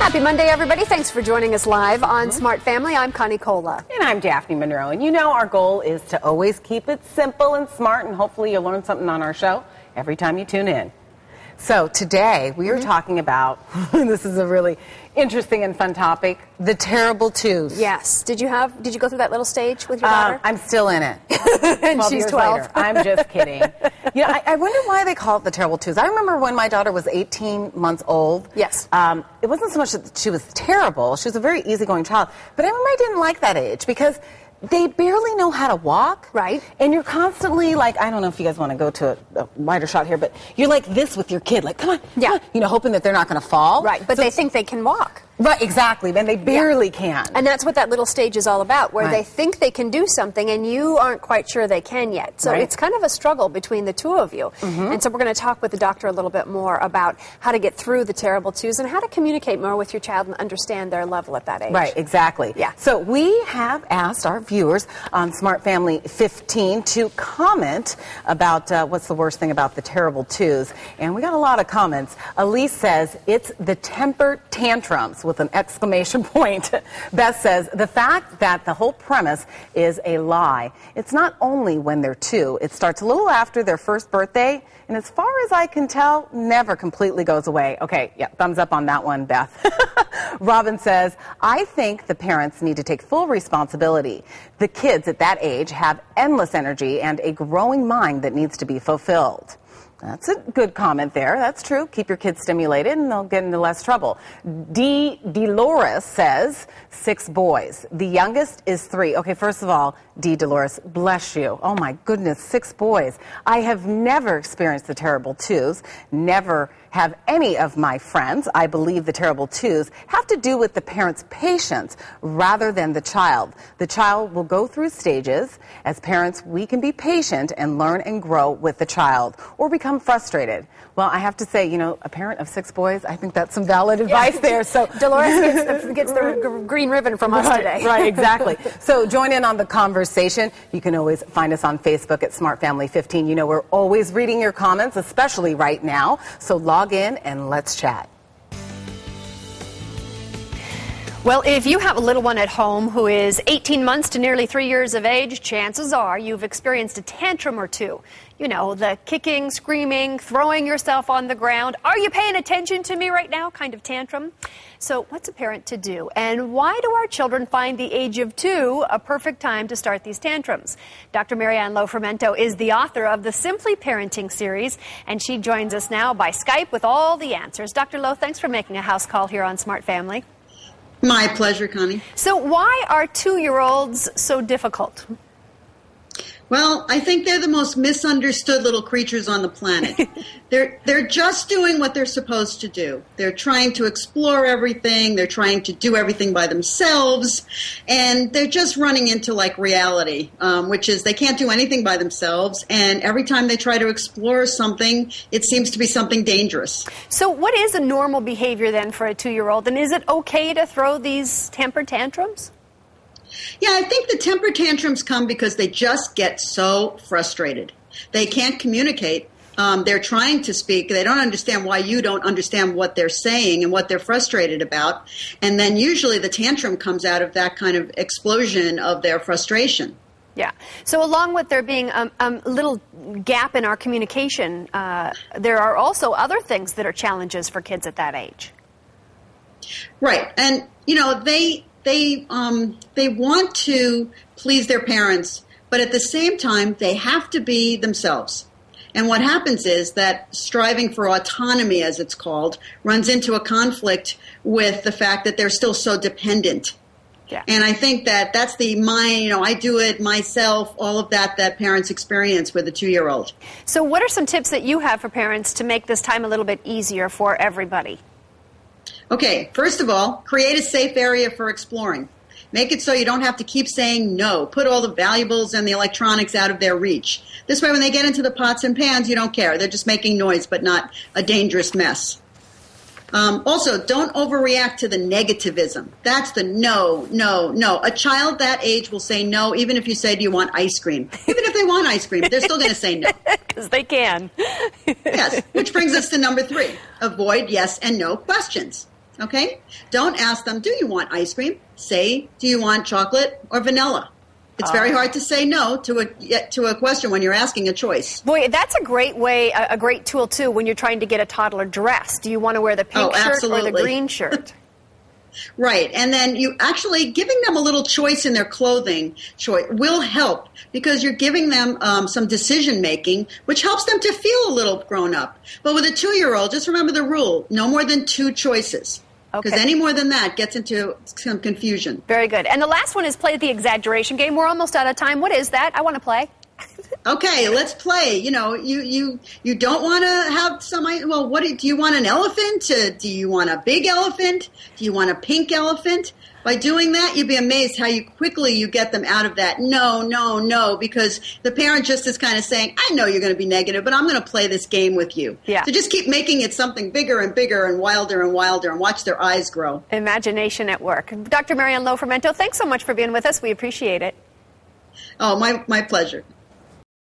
Happy Monday, everybody. Thanks for joining us live on Smart Family. I'm Connie Cola. And I'm Daphne Monroe. And you know our goal is to always keep it simple and smart, and hopefully you'll learn something on our show every time you tune in. So today we are talking about, this is a really interesting and fun topic, the terrible twos. Yes. Did you go through that little stage with your daughter? I'm still in it. And she's 12. Later. I'm just kidding. You know, I wonder why they call it the terrible twos. I remember when my daughter was 18 months old. Yes. It wasn't so much that she was terrible. She was a very easygoing child. But I remember I didn't like that age because they barely know how to walk. Right. And you're constantly like, I don't know if you guys want to go to a wider shot here, but you're like this with your kid, like, come on, yeah, come on, you know, hoping that they're not going to fall. Right, but so, they think they can walk. Right, exactly, and they barely can. And that's what that little stage is all about, where right. they think they can do something and you aren't quite sure they can yet. So right. it's kind of a struggle between the two of you. And so we're going to talk with the doctor a little bit more about how to get through the terrible twos and how to communicate more with your child and understand their level at that age. Right, exactly. Yeah. So we have asked our viewers on Smart Family 15 to comment about what's the worst thing about the terrible twos. And we got a lot of comments. Elise says it's the temper tantrums with an exclamation point. Beth says the fact that the whole premise is a lie. It's not only when they're two. It starts a little after their first birthday, and as far as I can tell, never completely goes away. Okay, yeah, thumbs up on that one, Beth. Robin says, I think the parents need to take full responsibility. The kids at that age have endless energy and a growing mind that needs to be fulfilled. That's a good comment there. That's true. Keep your kids stimulated and they'll get into less trouble. Dolores says 6 boys. The youngest is 3. Okay, first of all, Dolores, bless you. Oh my goodness, 6 boys. I have never experienced the terrible twos. Never have any of my friends. I believe the terrible twos have to do with the parent's patience rather than the child. The child will go through stages. As parents, we can be patient and learn and grow with the child or become frustrated. Well, I have to say, you know, a parent of 6 boys, I think that's some valid advice there. So Dolores gets the green ribbon from us today. Right, exactly. So join in on the conversation. You can always find us on Facebook at Smart Family 15. You know, we're always reading your comments, especially right now. So log in and let's chat. Well, if you have a little one at home who is 18 months to nearly 3 years of age, chances are you've experienced a tantrum or two. You know, the kicking, screaming, throwing yourself on the ground, are you paying attention to me right now kind of tantrum. So what's a parent to do? And why do our children find the age of 2 a perfect time to start these tantrums? Dr. Marianne Lofermento is the author of the Simply Parenting series, and she joins us now by Skype with all the answers. Dr. Lo, thanks for making a house call here on Smart Family. My pleasure, Connie. So why are 2-year-olds so difficult? Well, I think they're the most misunderstood little creatures on the planet. They're just doing what they're supposed to do. They're trying to explore everything. They're trying to do everything by themselves. And they're just running into, like, reality, which is they can't do anything by themselves. And every time they try to explore something, it seems to be something dangerous. So what is a normal behavior, then, for a 2-year-old? And is it okay to throw these temper tantrums? Yeah, I think the temper tantrums come because they just get so frustrated. They can't communicate. They're trying to speak. They don't understand why you don't understand what they're saying and what they're frustrated about. And then usually the tantrum comes out of that kind of explosion of their frustration. Yeah. So along with there being a little gap in our communication, there are also other things that are challenges for kids at that age. Right. And, you know, they want to please their parents, but at the same time, they have to be themselves. And what happens is that striving for autonomy, as it's called, runs into a conflict with the fact that they're still so dependent. Yeah. And I think that that's I do it myself, all of that parents experience with a 2-year-old. So what are some tips that you have for parents to make this time a little bit easier for everybody? Okay, first of all, create a safe area for exploring. Make it so you don't have to keep saying no. Put all the valuables and the electronics out of their reach. This way, when they get into the pots and pans, you don't care. They're just making noise, but not a dangerous mess. Also, don't overreact to the negativism. That's the no, no, no. A child that age will say no, even if you say, do you want ice cream? Even if they want ice cream, they're still going to say no. Because they can. Yes, which brings us to number 3. Avoid yes and no questions. Okay? Don't ask them, do you want ice cream? Say, do you want chocolate or vanilla? It's very hard to say no to a question when you're asking a choice. Boy, that's a great way, a great tool, too, when you're trying to get a toddler dressed. Do you want to wear the pink shirt or the green shirt? Right. And then you actually giving them a little choice in their clothing choice will help because you're giving them some decision making, which helps them to feel a little grown up. But with a 2-year-old, just remember the rule, no more than 2 choices. Because any more than that gets into some confusion. Very good. And the last one is play the exaggeration game. We're almost out of time. What is that? I want to play. Okay, let's play. You know, you don't want to have some. Well, do you want an elephant? Do you want a big elephant? Do you want a pink elephant? By doing that, you'd be amazed how quickly you get them out of that no, because the parent just is kind of saying, I know you're going to be negative, but I'm going to play this game with you. Yeah. So just keep making it something bigger and bigger and wilder and watch their eyes grow. Imagination at work. Dr. Marianne Lofermento, thanks so much for being with us. We appreciate it. Oh, my pleasure.